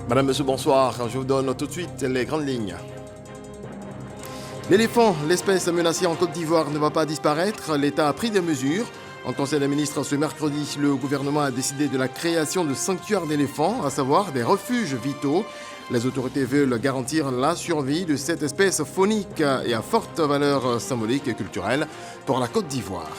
Madame, Monsieur, bonsoir. Je vous donne tout de suite les grandes lignes. L'éléphant, l'espèce menacée en Côte d'Ivoire, ne va pas disparaître. L'État a pris des mesures. En Conseil des ministres ce mercredi, le gouvernement a décidé de la création de sanctuaires d'éléphants, à savoir des refuges vitaux. Les autorités veulent garantir la survie de cette espèce faunique et à forte valeur symbolique et culturelle pour la Côte d'Ivoire.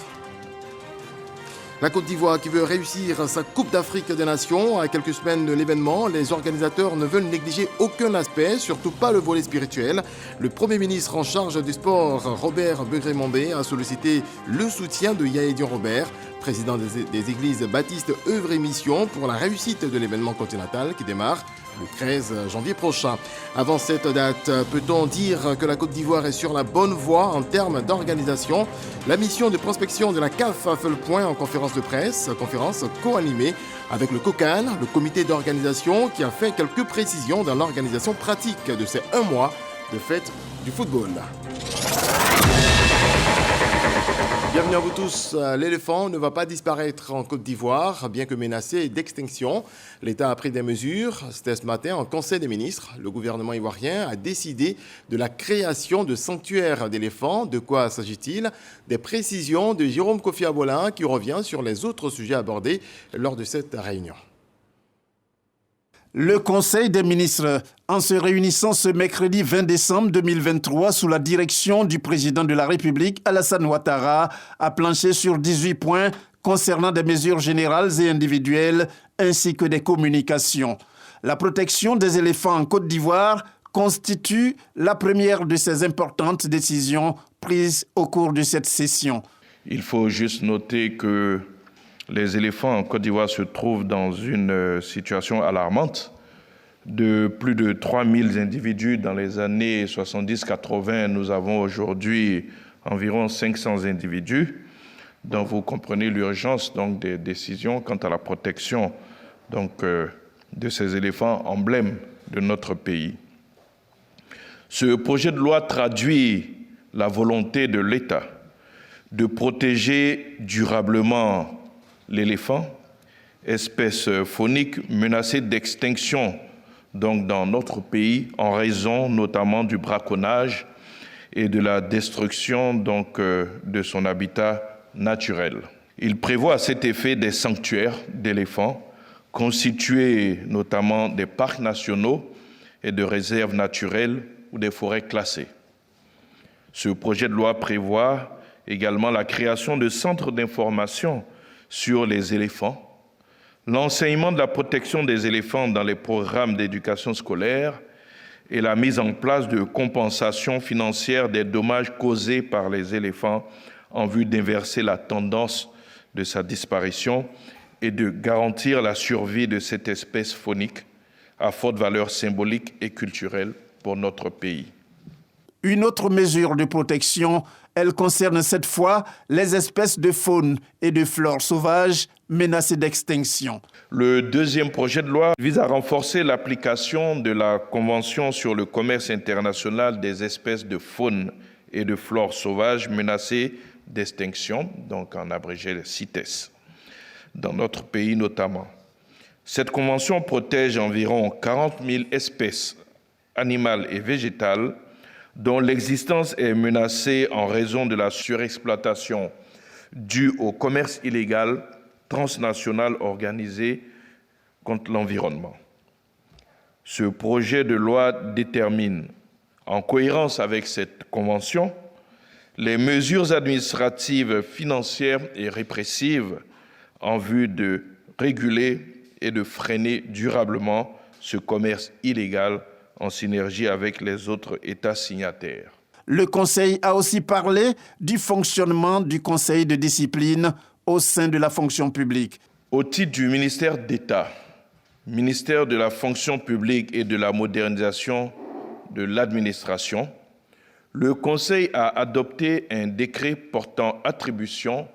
La Côte d'Ivoire qui veut réussir sa Coupe d'Afrique des Nations. À quelques semaines de l'événement, les organisateurs ne veulent négliger aucun aspect, surtout pas le volet spirituel. Le Premier ministre en charge du sport, Robert Begré-Mondé, a sollicité le soutien de Yaédion Robert, président des églises baptistes œuvre et mission, pour la réussite de l'événement continental qui démarre le 13 janvier prochain. Avant cette date, peut-on dire que la Côte d'Ivoire est sur la bonne voie en termes d'organisation? La mission de prospection de la CAF a fait le point en conférence de presse, conférence co-animée avec le COCAN, le comité d'organisation, qui a fait quelques précisions dans l'organisation pratique de ces 1 mois de fête du football. Bienvenue à vous tous. L'éléphant ne va pas disparaître en Côte d'Ivoire, bien que menacé d'extinction. L'État a pris des mesures. C'était ce matin en Conseil des ministres. Le gouvernement ivoirien a décidé de la création de sanctuaires d'éléphants. De quoi s'agit-il? Des précisions de Jérôme Kofi Abolin qui revient sur les autres sujets abordés lors de cette réunion. Le Conseil des ministres, en se réunissant ce mercredi 20 décembre 2023 sous la direction du président de la République, Alassane Ouattara, a planché sur 18 points concernant des mesures générales et individuelles ainsi que des communications. La protection des éléphants en Côte d'Ivoire constitue la première de ces importantes décisions prises au cours de cette session. Il faut juste noter que les éléphants en Côte d'Ivoire se trouvent dans une situation alarmante. De plus de 3000 individus dans les années 70-80, nous avons aujourd'hui environ 500 individus. Donc vous comprenez l'urgence donc, des décisions quant à la protection de ces éléphants emblèmes de notre pays. Ce projet de loi traduit la volonté de l'État de protéger durablement l'éléphant, espèce faunique menacée d'extinction donc dans notre pays en raison notamment du braconnage et de la destruction donc de son habitat naturel. Il prévoit à cet effet des sanctuaires d'éléphants constitués notamment des parcs nationaux et de réserves naturelles ou des forêts classées. Ce projet de loi prévoit également la création de centres d'information sur les éléphants, l'enseignement de la protection des éléphants dans les programmes d'éducation scolaire et la mise en place de compensations financières des dommages causés par les éléphants en vue d'inverser la tendance de sa disparition et de garantir la survie de cette espèce faunique à forte valeur symbolique et culturelle pour notre pays. Une autre mesure de protection, elle concerne cette fois les espèces de faune et de flore sauvages menacées d'extinction. Le deuxième projet de loi vise à renforcer l'application de la Convention sur le commerce international des espèces de faune et de flore sauvages menacées d'extinction, donc en abrégé le CITES, dans notre pays notamment. Cette convention protège environ 40 000 espèces animales et végétales dont l'existence est menacée en raison de la surexploitation due au commerce illégal transnational organisé contre l'environnement. Ce projet de loi détermine, en cohérence avec cette convention, les mesures administratives, financières et répressives en vue de réguler et de freiner durablement ce commerce illégal en synergie avec les autres États signataires. Le Conseil a aussi parlé du fonctionnement du Conseil de discipline au sein de la fonction publique. Au titre du ministère d'État, ministère de la fonction publique et de la modernisation de l'administration, le Conseil a adopté un décret portant attribution,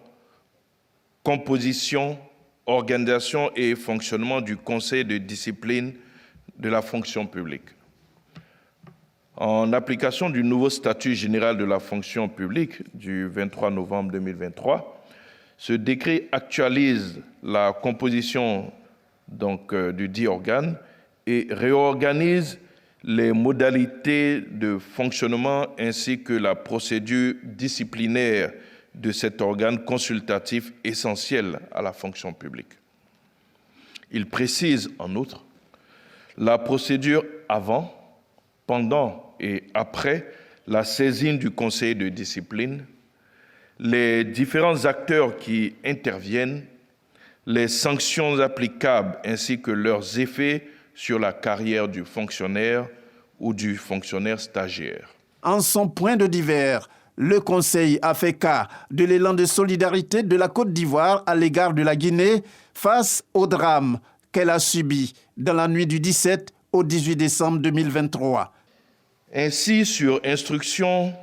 composition, organisation et fonctionnement du Conseil de discipline de la fonction publique. En application du nouveau statut général de la fonction publique du 23 novembre 2023, ce décret actualise la composition du dit organe et réorganise les modalités de fonctionnement ainsi que la procédure disciplinaire de cet organe consultatif essentiel à la fonction publique. Il précise en outre la procédure avant, pendant et après la saisine du conseil de discipline, les différents acteurs qui interviennent, les sanctions applicables ainsi que leurs effets sur la carrière du fonctionnaire ou du fonctionnaire stagiaire. En son point de divers, le Conseil a fait cas de l'élan de solidarité de la Côte d'Ivoire à l'égard de la Guinée face au drame qu'elle a subi dans la nuit du 17 au 18 décembre 2023. Ainsi, sur instruction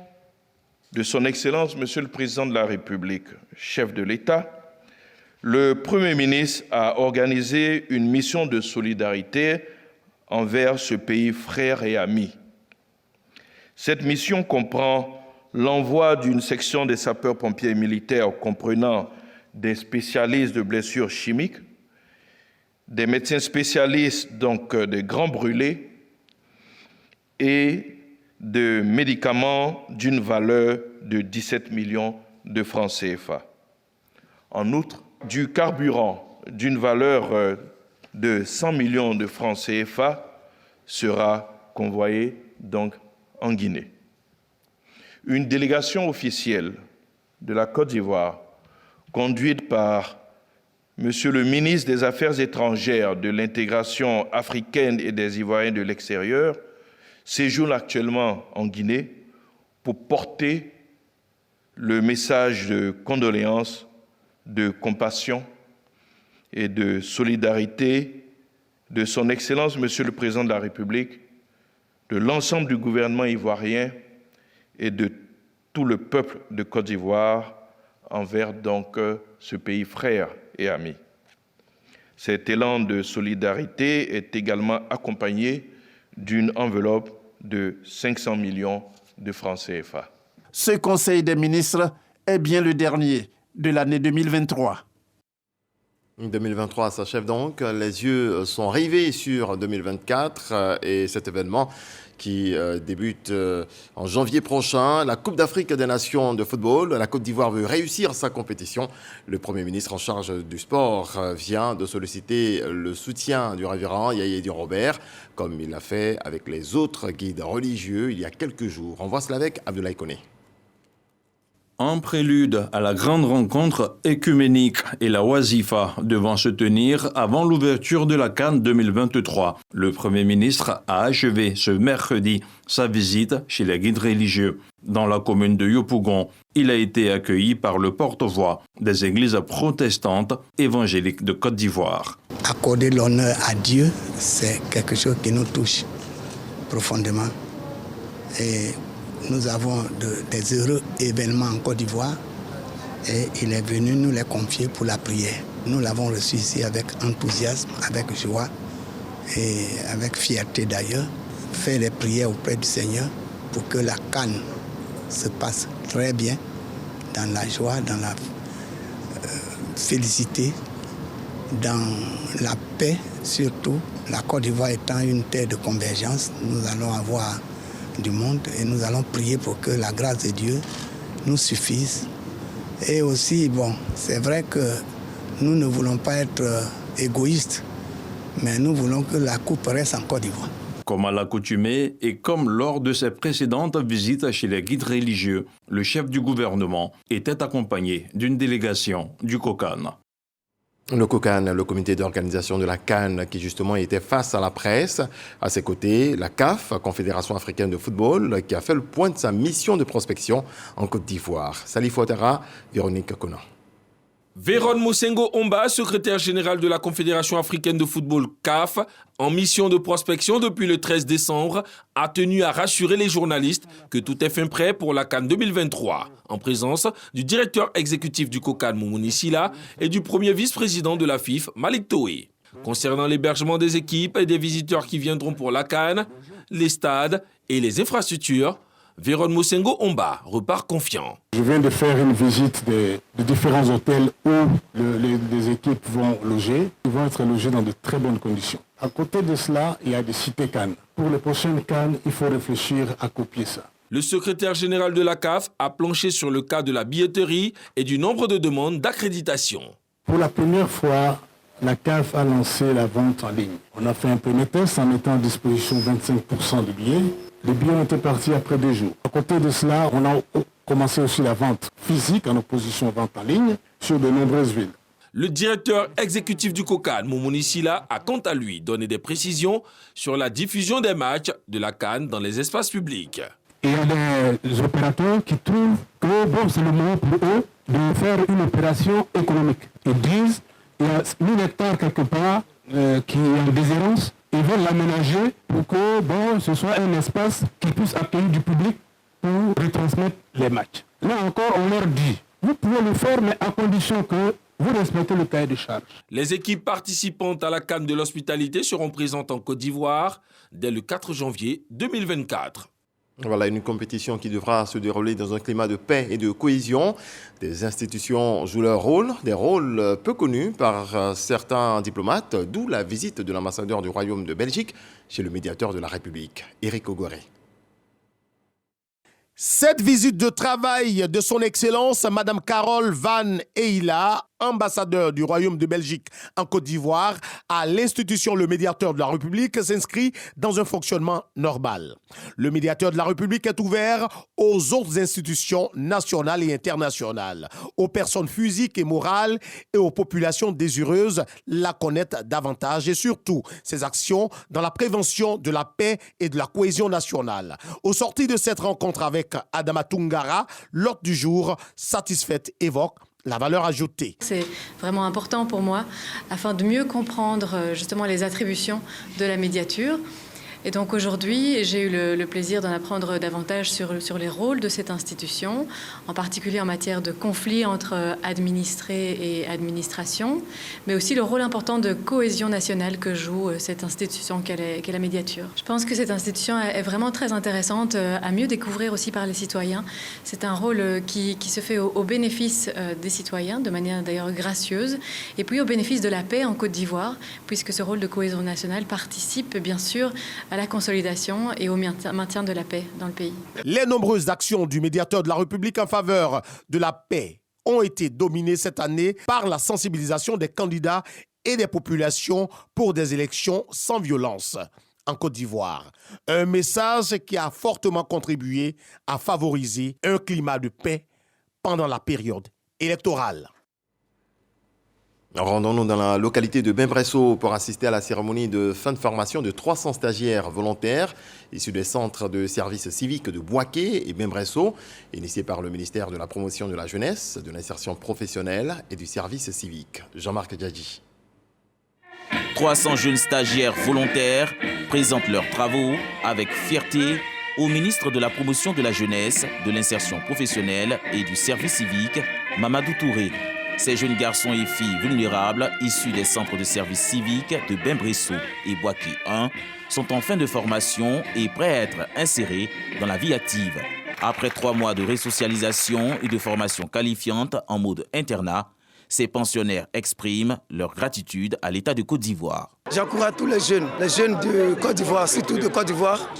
de son Excellence, Monsieur le Président de la République, chef de l'État, le Premier ministre a organisé une mission de solidarité envers ce pays frère et ami. Cette mission comprend l'envoi d'une section des sapeurs-pompiers militaires comprenant des spécialistes de blessures chimiques, des médecins spécialistes, donc des grands brûlés, et de médicaments d'une valeur de 17 millions de francs CFA. En outre, du carburant d'une valeur de 100 millions de francs CFA sera convoyé donc en Guinée. Une délégation officielle de la Côte d'Ivoire, conduite par Monsieur le ministre des Affaires étrangères, de l'intégration africaine et des Ivoiriens de l'extérieur, séjourne actuellement en Guinée pour porter le message de condoléances, de compassion et de solidarité de son Excellence, Monsieur le Président de la République, de l'ensemble du gouvernement ivoirien et de tout le peuple de Côte d'Ivoire envers donc ce pays frère et ami. Cet élan de solidarité est également accompagné d'une enveloppe de 500 millions de francs CFA. Ce Conseil des ministres est bien le dernier de l'année 2023. 2023 s'achève donc. Les yeux sont rivés sur 2024 et cet événement qui débute en janvier prochain. La Coupe d'Afrique des Nations de football. La Côte d'Ivoire veut réussir sa compétition. Le Premier ministre en charge du sport vient de solliciter le soutien du révérend Yaya Diop-Robert, comme il l'a fait avec les autres guides religieux il y a quelques jours. On voit cela avec Abdoulaye Koné. En prélude à la grande rencontre écuménique et la Wazifa devant se tenir avant l'ouverture de la CAN 2023, le Premier ministre a achevé ce mercredi sa visite chez les guides religieux. Dans la commune de Yopougon, il a été accueilli par le porte-voix des églises protestantes évangéliques de Côte d'Ivoire. Accorder l'honneur à Dieu, c'est quelque chose qui nous touche profondément. Et nous avons des heureux événements en Côte d'Ivoire et il est venu nous les confier pour la prière. Nous l'avons reçu ici avec enthousiasme, avec joie et avec fierté d'ailleurs. Faire les prières auprès du Seigneur pour que la CAN se passe très bien, dans la joie, dans la félicité, dans la paix surtout. La Côte d'Ivoire étant une terre de convergence, nous allons avoir du monde et nous allons prier pour que la grâce de Dieu nous suffise. Et aussi, c'est vrai que nous ne voulons pas être égoïstes, mais nous voulons que la coupe reste en Côte d'Ivoire. Comme à l'accoutumée et comme lors de ses précédentes visites chez les guides religieux, le chef du gouvernement était accompagné d'une délégation du COCAN. Le COCAN, le comité d'organisation de la CAN, qui justement était face à la presse. À ses côtés, la CAF, Confédération africaine de football, qui a fait le point de sa mission de prospection en Côte d'Ivoire. Salif Ouattara, Véronique Conan. Véron Moussengo Omba, secrétaire général de la Confédération africaine de football CAF, en mission de prospection depuis le 13 décembre, a tenu à rassurer les journalistes que tout est fin prêt pour la CAN 2023, en présence du directeur exécutif du COCAN Moumouni Silla et du premier vice-président de la FIF, Malik Toé. Concernant l'hébergement des équipes et des visiteurs qui viendront pour la CAN, les stades et les infrastructures, Véron Mosengo Omba repart confiant. Je viens de faire une visite de différents hôtels où les équipes vont loger. Ils vont être logés dans de très bonnes conditions. À côté de cela, il y a des cités CAN. Pour les prochaines CAN, il faut réfléchir à copier ça. Le secrétaire général de la CAF a planché sur le cas de la billetterie et du nombre de demandes d'accréditation. Pour la première fois, la CAF a lancé la vente en ligne. On a fait un premier test en mettant à disposition 25% de billets. Les billets ont été partis après 2 jours. À côté de cela, on a commencé aussi la vente physique en opposition à vente en ligne sur de nombreuses villes. Le directeur exécutif du COCAN, Moumouni Silla, a quant à lui donné des précisions sur la diffusion des matchs de la CAN dans les espaces publics. Il y a des opérateurs qui trouvent que c'est le moment pour eux de faire une opération économique. Ils disent qu'il y a 1000 hectares quelque part qui est en déshérence. Ils veulent l'aménager pour que ce soit un espace qui puisse accueillir du public pour retransmettre les matchs. Là encore, on leur dit, vous pouvez le faire, mais à condition que vous respectez le cahier de charge. Les équipes participantes à la CAN de l'hospitalité seront présentes en Côte d'Ivoire dès le 4 janvier 2024. Voilà une compétition qui devra se dérouler dans un climat de paix et de cohésion. Des institutions jouent leur rôle, des rôles peu connus par certains diplomates, d'où la visite de l'ambassadeur du Royaume de Belgique chez le médiateur de la République, Éric Ogoré. Cette visite de travail de son Excellence, Madame Carole Van Eyla, ambassadeur du Royaume de Belgique en Côte d'Ivoire, à l'institution Le Médiateur de la République s'inscrit dans un fonctionnement normal. Le Médiateur de la République est ouvert aux autres institutions nationales et internationales, aux personnes physiques et morales et aux populations désireuses la connaître davantage et surtout ses actions dans la prévention de la paix et de la cohésion nationale. Au sorti de cette rencontre avec Adama Toungara, l'hôte du jour, satisfaite, évoque la valeur ajoutée. C'est vraiment important pour moi afin de mieux comprendre justement les attributions de la médiature. Et donc aujourd'hui, j'ai eu le plaisir d'en apprendre davantage sur les rôles de cette institution, en particulier en matière de conflit entre administrés et administration, mais aussi le rôle important de cohésion nationale que joue cette institution qu'est la médiature. Je pense que cette institution est vraiment très intéressante à mieux découvrir aussi par les citoyens. C'est un rôle qui se fait au bénéfice des citoyens, de manière d'ailleurs gracieuse, et puis au bénéfice de la paix en Côte d'Ivoire, puisque ce rôle de cohésion nationale participe bien sûr à la consolidation et au maintien de la paix dans le pays. Les nombreuses actions du médiateur de la République en faveur de la paix ont été dominées cette année par la sensibilisation des candidats et des populations pour des élections sans violence en Côte d'Ivoire. Un message qui a fortement contribué à favoriser un climat de paix pendant la période électorale. Rendons-nous dans la localité de Bembresso pour assister à la cérémonie de fin de formation de 300 stagiaires volontaires issus des centres de services civiques de Boaké et Bembresso, initiés par le ministère de la Promotion de la Jeunesse, de l'Insertion professionnelle et du service civique. Jean-Marc Djadji. 300 jeunes stagiaires volontaires présentent leurs travaux avec fierté au ministre de la Promotion de la Jeunesse, de l'Insertion professionnelle et du service civique, Mamadou Touré. Ces jeunes garçons et filles vulnérables, issus des centres de services civiques de Bembresso et Boaké 1, sont en fin de formation et prêts à être insérés dans la vie active. Après 3 mois de résocialisation et de formation qualifiante en mode internat, ces pensionnaires expriment leur gratitude à l'État de Côte d'Ivoire. J'encourage tous les jeunes de Côte d'Ivoire, surtout de Côte d'Ivoire,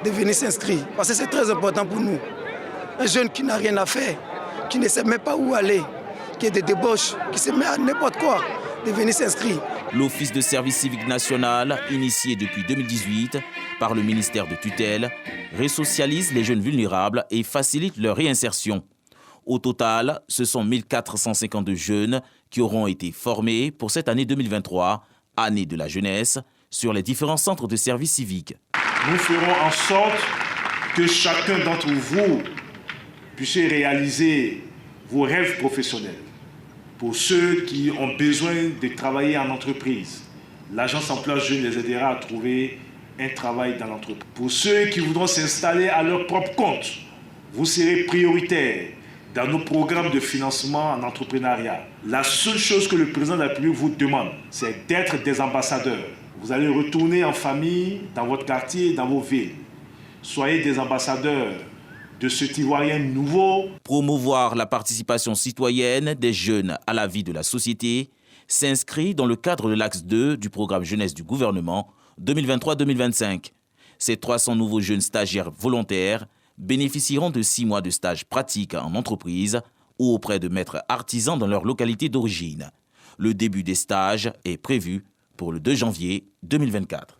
de venir s'inscrire. Parce que c'est très important pour nous. Un jeune qui n'a rien à faire, qui ne sait même pas où aller, qui est des débauches, qui se met à n'importe quoi, de venir s'inscrire. L'Office de service civique national, initié depuis 2018 par le ministère de tutelle, résocialise les jeunes vulnérables et facilite leur réinsertion. Au total, ce sont 1452 jeunes qui auront été formés pour cette année 2023, année de la jeunesse, sur les différents centres de service civique. Nous ferons en sorte que chacun d'entre vous puisse réaliser vos rêves professionnels. Pour ceux qui ont besoin de travailler en entreprise, l'agence emploi jeune les aidera à trouver un travail dans l'entreprise. Pour ceux qui voudront s'installer à leur propre compte, vous serez prioritaire dans nos programmes de financement en entrepreneuriat. La seule chose que le président de la République vous demande, c'est d'être des ambassadeurs. Vous allez retourner en famille, dans votre quartier, dans vos villes. Soyez des ambassadeurs de cet Ivoirien nouveau. Promouvoir la participation citoyenne des jeunes à la vie de la société s'inscrit dans le cadre de l'axe 2 du programme jeunesse du gouvernement 2023-2025. Ces 300 nouveaux jeunes stagiaires volontaires bénéficieront de 6 mois de stage pratique en entreprise ou auprès de maîtres artisans dans leur localité d'origine. Le début des stages est prévu pour le 2 janvier 2024.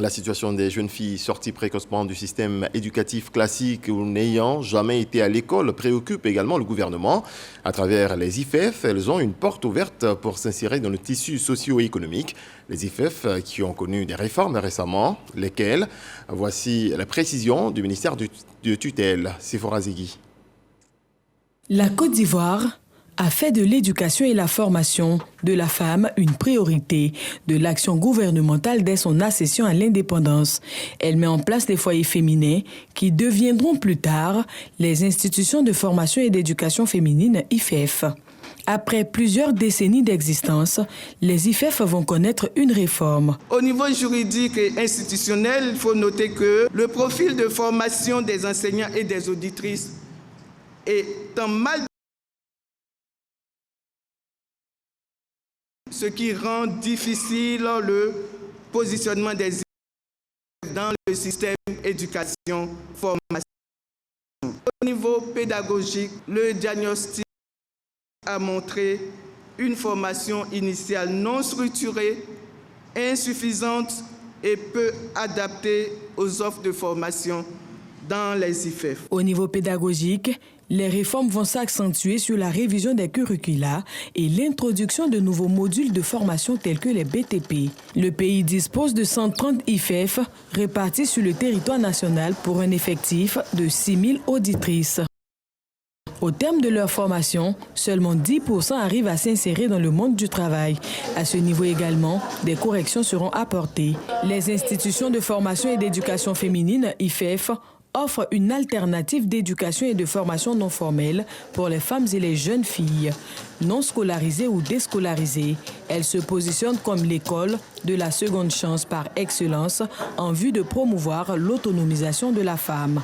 La situation des jeunes filles sorties précocement du système éducatif classique ou n'ayant jamais été à l'école préoccupe également le gouvernement. À travers les IFEF, elles ont une porte ouverte pour s'insérer dans le tissu socio-économique. Les IFEF qui ont connu des réformes récemment, lesquelles? Voici la précision du ministère de tutelle, Sephora Zegui. La Côte d'Ivoire a fait de l'éducation et la formation de la femme une priorité de l'action gouvernementale dès son accession à l'indépendance. Elle met en place des foyers féminins qui deviendront plus tard les institutions de formation et d'éducation féminine IFEF. Après plusieurs décennies d'existence, les IFEF vont connaître une réforme. Au niveau juridique et institutionnel, il faut noter que le profil de formation des enseignants et des auditrices est en mal, ce qui rend difficile le positionnement des IFEF dans le système éducation-formation. Au niveau pédagogique, le diagnostic a montré une formation initiale non structurée, insuffisante et peu adaptée aux offres de formation dans les IFEF. Au niveau pédagogique, les réformes vont s'accentuer sur la révision des curricula et l'introduction de nouveaux modules de formation tels que les BTP. Le pays dispose de 130 IFEF répartis sur le territoire national pour un effectif de 6 000 auditrices. Au terme de leur formation, seulement 10% arrivent à s'insérer dans le monde du travail. À ce niveau également, des corrections seront apportées. Les institutions de formation et d'éducation féminine, IFEF, offrent une alternative d'éducation et de formation non formelle pour les femmes et les jeunes filles. Non scolarisées ou déscolarisées, elles se positionnent comme l'école de la seconde chance par excellence en vue de promouvoir l'autonomisation de la femme.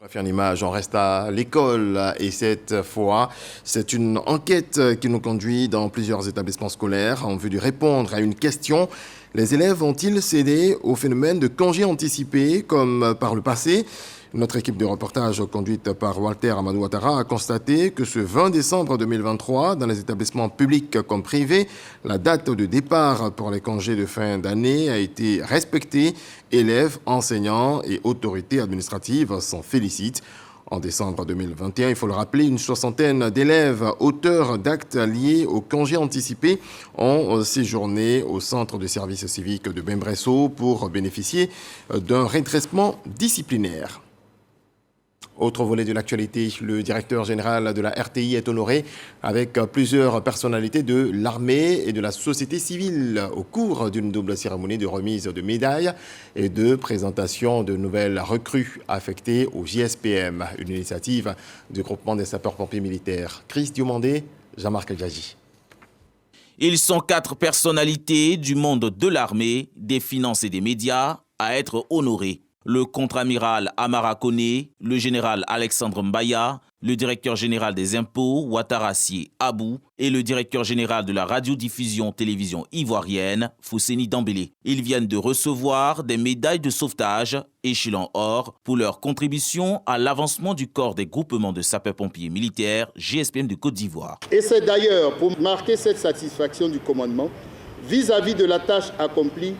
On va faire une image, on reste à l'école et cette fois, c'est une enquête qui nous conduit dans plusieurs établissements scolaires en vue de répondre à une question. Les élèves ont-ils cédé au phénomène de congé anticipé comme par le passé? Notre équipe de reportage conduite par Walter Amadou Ouattara a constaté que ce 20 décembre 2023, dans les établissements publics comme privés, la date de départ pour les congés de fin d'année a été respectée. Élèves, enseignants et autorités administratives s'en félicitent. En décembre 2021, il faut le rappeler, une soixantaine d'élèves auteurs d'actes liés au congé anticipé ont séjourné au centre de service civique de Bembresso pour bénéficier d'un redressement disciplinaire. Autre volet de l'actualité, le directeur général de la RTI est honoré avec plusieurs personnalités de l'armée et de la société civile au cours d'une double cérémonie de remise de médailles et de présentation de nouvelles recrues affectées au JSPM, une initiative du groupement des sapeurs-pompiers militaires. Chris Diomandé, Jean-Marc Eldjaji. Ils sont 4 personnalités du monde de l'armée, des finances et des médias à être honorés. Le contre-amiral Amara Kone, le général Alexandre Mbaya, le directeur général des impôts Ouattara Sy Abou et le directeur général de la radiodiffusion-télévision ivoirienne Fousseni Dambélé. Ils viennent de recevoir des médailles de sauvetage échelon or pour leur contribution à l'avancement du corps des groupements de sapeurs-pompiers militaires GSPM de Côte d'Ivoire. Et c'est d'ailleurs pour marquer cette satisfaction du commandement vis-à-vis de la tâche accomplie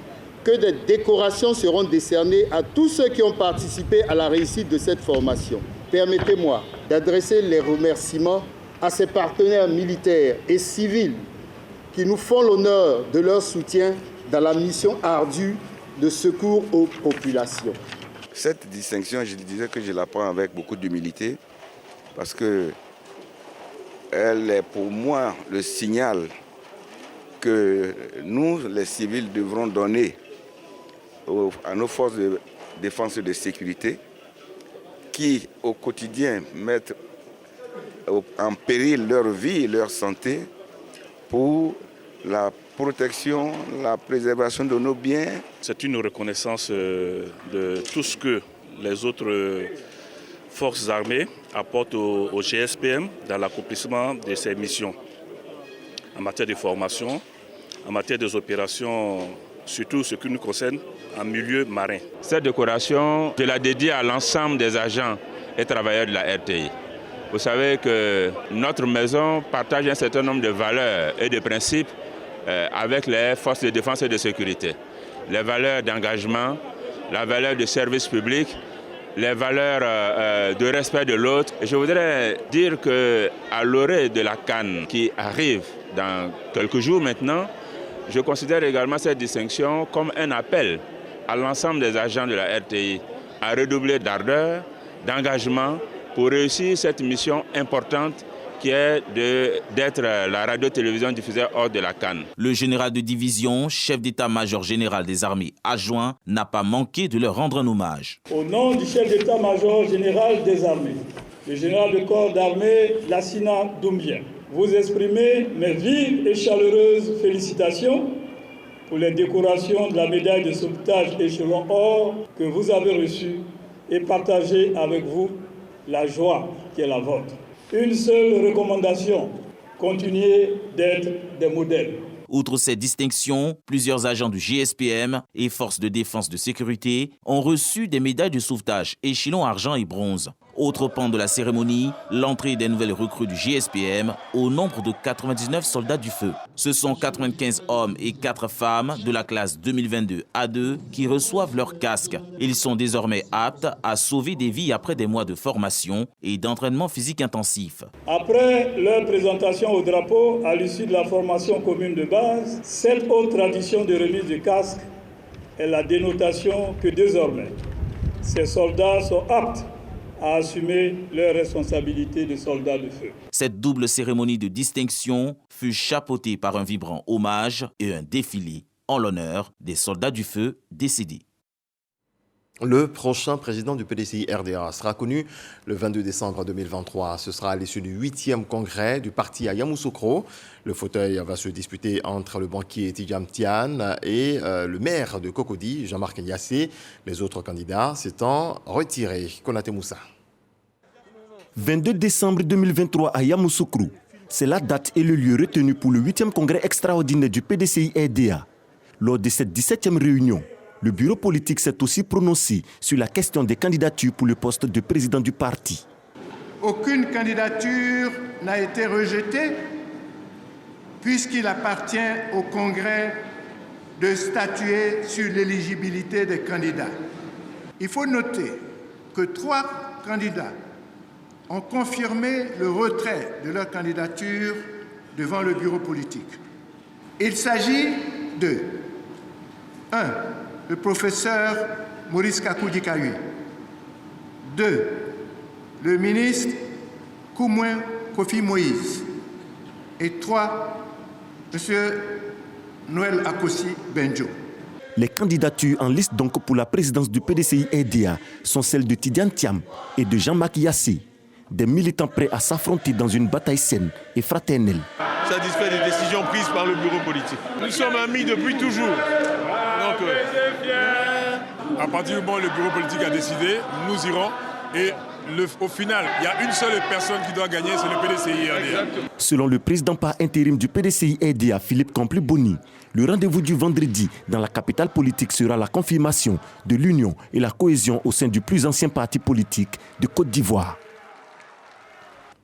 que des décorations seront décernées à tous ceux qui ont participé à la réussite de cette formation. Permettez-moi d'adresser les remerciements à ces partenaires militaires et civils qui nous font l'honneur de leur soutien dans la mission ardue de secours aux populations. Cette distinction, je disais que je la prends avec beaucoup d'humilité parce que elle est pour moi le signal que nous, les civils, devrons donner à nos forces de défense et de sécurité qui, au quotidien, mettent en péril leur vie et leur santé pour la protection, la préservation de nos biens. C'est une reconnaissance de tout ce que les autres forces armées apportent au GSPM dans l'accomplissement de ses missions en matière de formation, en matière des opérations, surtout ce qui nous concerne en milieu marin. Cette décoration, je la dédie à l'ensemble des agents et travailleurs de la RTI. Vous savez que notre maison partage un certain nombre de valeurs et de principes avec les forces de défense et de sécurité. Les valeurs d'engagement, la valeur de service public, les valeurs de respect de l'autre. Je voudrais dire qu'à l'orée de la CAN qui arrive dans quelques jours maintenant, je considère également cette distinction comme un appel à l'ensemble des agents de la RTI à redoubler d'ardeur, d'engagement pour réussir cette mission importante qui est d'être la radio-télévision diffusée hors de la CAN. Le général de division, chef d'état-major général des armées adjoint, n'a pas manqué de leur rendre un hommage. Au nom du chef d'état-major général des armées, le général de corps d'armée Lassina Doumbia, vous exprimez mes vives et chaleureuses félicitations pour les décorations de la médaille de sauvetage échelon or que vous avez reçue et partager avec vous la joie qui est la vôtre. Une seule recommandation, continuez d'être des modèles. Outre ces distinctions, plusieurs agents du GSPM et forces de défense de sécurité ont reçu des médailles de sauvetage échelon argent et bronze. Autre pan de la cérémonie, l'entrée des nouvelles recrues du GSPM au nombre de 99 soldats du feu. Ce sont 95 hommes et 4 femmes de la classe 2022 A2 qui reçoivent leur casque. Ils sont désormais aptes à sauver des vies après des mois de formation et d'entraînement physique intensif. Après leur présentation au drapeau à l'issue de la formation commune de base, cette haute tradition de remise de casque est la dénotation que désormais ces soldats sont aptes à assumer leurs responsabilités de soldats de feu. Cette double cérémonie de distinction fut chapeautée par un vibrant hommage et un défilé en l'honneur des soldats du feu décédés. Le prochain président du PDCI RDA sera connu le 22 décembre 2023. Ce sera à l'issue du 8e congrès du parti à Yamoussoukro. Le fauteuil va se disputer entre le banquier Tidjam Tian et le maire de Cocody, Jean-Marc Yassé. Les autres candidats s'étant retirés. Konaté Moussa. 22 décembre 2023 à Yamoussoukro. C'est la date et le lieu retenu pour le 8e congrès extraordinaire du PDCI RDA. Lors de cette 17e réunion, le bureau politique s'est aussi prononcé sur la question des candidatures pour le poste de président du parti. Aucune candidature n'a été rejetée puisqu'il appartient au Congrès de statuer sur l'éligibilité des candidats. Il faut noter que 3 candidats ont confirmé le retrait de leur candidature devant le bureau politique. Il s'agit de 1. Le professeur Maurice Kakoudikawi. 2. Le ministre Koumouen Kofi Moïse. Et 3. M. Noël Akossi Benjo. Les candidatures en liste donc pour la présidence du PDCI RDA sont celles de Tidjam Tian et de Jean-Marc Yassé, des militants prêts à s'affronter dans une bataille saine et fraternelle. Satisfait des décisions prises par le bureau politique. Nous sommes amis depuis toujours. Donc, à partir du moment où le bureau politique a décidé, nous irons. Et au final, il y a une seule personne qui doit gagner, c'est le PDCI RDA. Selon le président par intérim du PDCI RDA, Philippe Compli-Boni, le rendez-vous du vendredi dans la capitale politique sera la confirmation de l'union et la cohésion au sein du plus ancien parti politique de Côte d'Ivoire.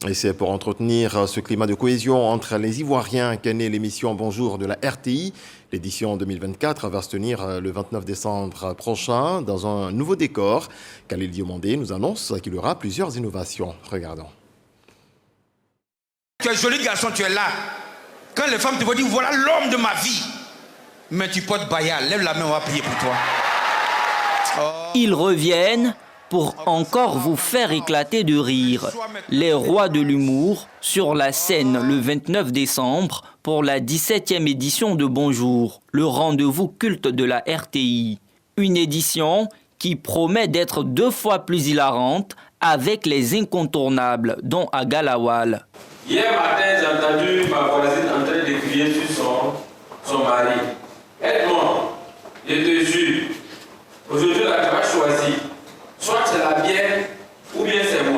Et c'est pour entretenir ce climat de cohésion entre les Ivoiriens qu'est née l'émission Bonjour de la RTI. L'édition 2024 va se tenir le 29 décembre prochain dans un nouveau décor. Khalil Diomandé nous annonce qu'il y aura plusieurs innovations. Regardons. Tu es joli garçon, tu es là. Quand les femmes te vont dire voilà l'homme de ma vie, mais tu portes Bayal, lève la main, on va prier pour toi. Oh. Ils reviennent pour encore vous faire éclater de rire. Les rois de l'humour sur la scène le 29 décembre pour la 17e édition de Bonjour, le rendez-vous culte de la RTI. Une édition qui promet d'être 2 fois plus hilarante avec les incontournables, dont Agalawal. Hier matin, j'ai entendu ma voisine en train de crier sur son mari. Aide-moi, je te jure. Aujourd'hui, là, tu vas choisir. Soit c'est la bière ou bien c'est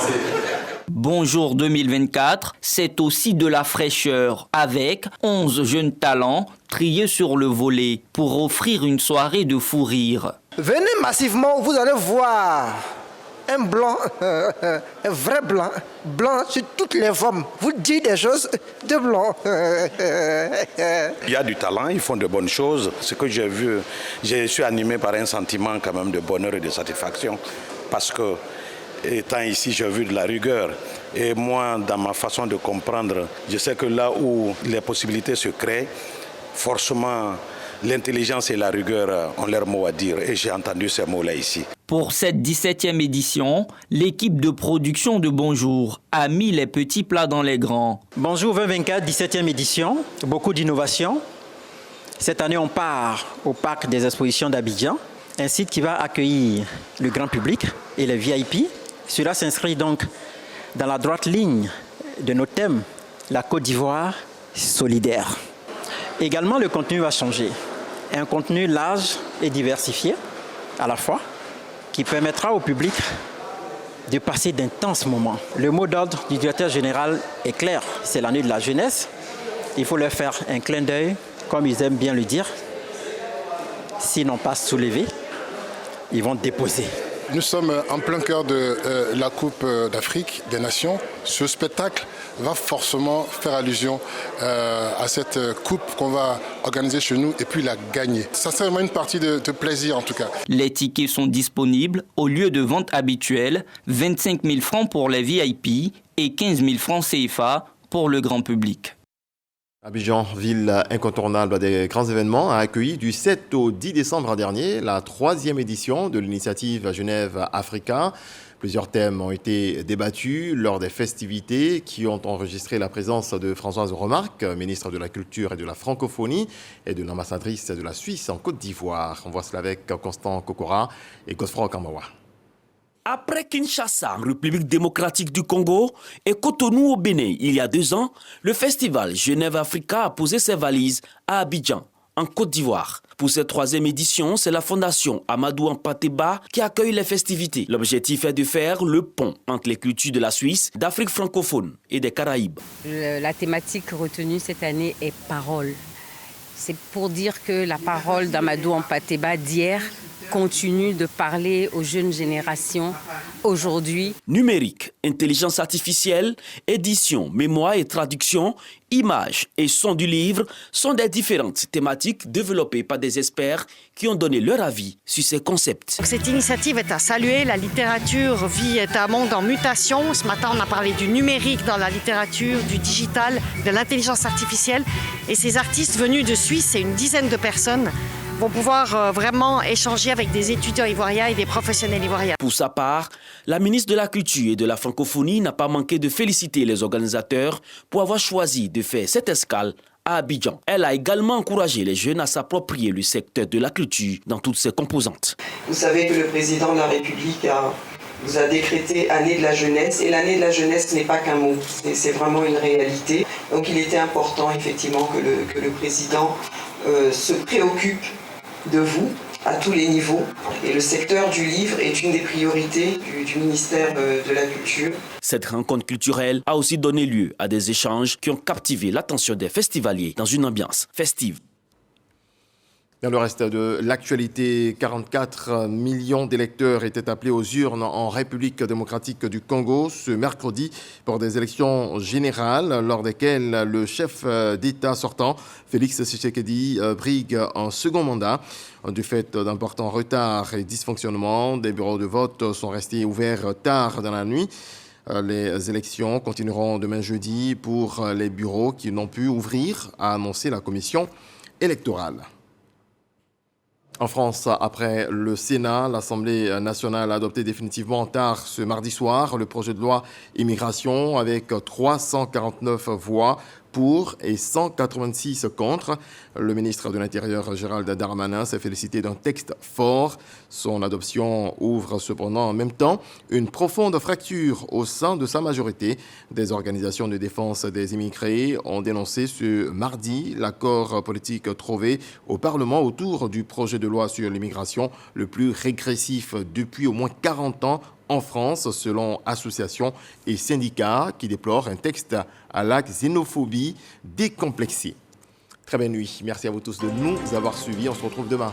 commencer. Bonjour 2024, c'est aussi de la fraîcheur avec 11 jeunes talents triés sur le volet pour offrir une soirée de fou rire. Venez massivement, vous allez voir un blanc, un vrai blanc, blanc sur toutes les formes. Vous dites des choses de blanc. Il y a du talent, ils font de bonnes choses. Ce que j'ai vu, je suis animé par un sentiment quand même de bonheur et de satisfaction parce que étant ici, j'ai vu de la rigueur. Et moi, dans ma façon de comprendre, je sais que là où les possibilités se créent, forcément, l'intelligence et la rigueur ont leur mot à dire. Et j'ai entendu ces mots-là ici. Pour cette 17e édition, l'équipe de production de Bonjour a mis les petits plats dans les grands. Bonjour 2024, 17e édition, beaucoup d'innovation. Cette année, on part au parc des expositions d'Abidjan, un site qui va accueillir le grand public et les VIP. Cela s'inscrit donc dans la droite ligne de nos thèmes, la Côte d'Ivoire solidaire. Également, le contenu va changer. Un contenu large et diversifié à la fois, qui permettra au public de passer d'intenses moments. Le mot d'ordre du directeur général est clair, c'est l'année de la jeunesse. Il faut leur faire un clin d'œil, comme ils aiment bien le dire. S'ils n'ont pas soulevé, ils vont déposer. Nous sommes en plein cœur de la Coupe d'Afrique des Nations. Ce spectacle va forcément faire allusion à cette coupe qu'on va organiser chez nous et puis la gagner. Ça c'est vraiment une partie de plaisir en tout cas. Les tickets sont disponibles au lieu de vente habituel, 25 000 francs pour les VIP et 15 000 francs CFA pour le grand public. Abidjan, ville incontournable des grands événements, a accueilli du 7 au 10 décembre dernier la 3e édition de l'initiative Genève Africa. Plusieurs thèmes ont été débattus lors des festivités qui ont enregistré la présence de Françoise Remarque, ministre de la Culture et de la Francophonie, et de l'ambassadrice de la Suisse en Côte d'Ivoire. On voit cela avec Constant Kokora et Godefroy Kamawa. Après Kinshasa, République démocratique du Congo, et Cotonou au Bénin, il y a 2 ans, le festival Genève Africa a posé ses valises à Abidjan, en Côte d'Ivoire. Pour cette 3e édition, c'est la fondation Amadou Ampateba qui accueille les festivités. L'objectif est de faire le pont entre les cultures de la Suisse, d'Afrique francophone et des Caraïbes. La thématique retenue cette année est parole. C'est pour dire que la parole d'Amadou Ampateba d'hier continue de parler aux jeunes générations aujourd'hui. Numérique, intelligence artificielle, édition, mémoire et traduction, images et son du livre sont des différentes thématiques développées par des experts qui ont donné leur avis sur ces concepts. Cette initiative est à saluer. La littérature est un monde en mutation. Ce matin, on a parlé du numérique dans la littérature, du digital, de l'intelligence artificielle. Et ces artistes venus de Suisse, c'est une dizaine de personnes, vont pouvoir vraiment échanger avec des étudiants ivoiriens et des professionnels ivoiriens. Pour sa part, la ministre de la Culture et de la Francophonie n'a pas manqué de féliciter les organisateurs pour avoir choisi de faire cette escale à Abidjan. Elle a également encouragé les jeunes à s'approprier le secteur de la culture dans toutes ses composantes. Vous savez que le président de la République vous a décrété année de la jeunesse, et l'année de la jeunesse n'est pas qu'un mot, c'est vraiment une réalité. Donc il était important effectivement que le président se préoccupe de vous à tous les niveaux. Et le secteur du livre est une des priorités du ministère de la Culture. Cette rencontre culturelle a aussi donné lieu à des échanges qui ont captivé l'attention des festivaliers dans une ambiance festive. Dans le reste de l'actualité, 44 millions d'électeurs étaient appelés aux urnes en République démocratique du Congo ce mercredi pour des élections générales lors desquelles le chef d'État sortant, Félix Tshisekedi, brigue un second mandat. Du fait d'importants retards et dysfonctionnements, des bureaux de vote sont restés ouverts tard dans la nuit. Les élections continueront demain jeudi pour les bureaux qui n'ont pu ouvrir, a annoncé la commission électorale. En France, après le Sénat, l'Assemblée nationale a adopté définitivement tard ce mardi soir le projet de loi immigration avec 349 voix pour et 186 contre. Le ministre de l'Intérieur, Gérald Darmanin, s'est félicité d'un texte fort. Son adoption ouvre cependant en même temps une profonde fracture au sein de sa majorité. Des organisations de défense des immigrés ont dénoncé ce mardi l'accord politique trouvé au Parlement autour du projet de loi sur l'immigration le plus régressif depuis au moins 40 ans en France, selon associations et syndicats qui déplorent un texte à la xénophobie décomplexée. Très belle nuit. Merci à vous tous de nous avoir suivis. On se retrouve demain.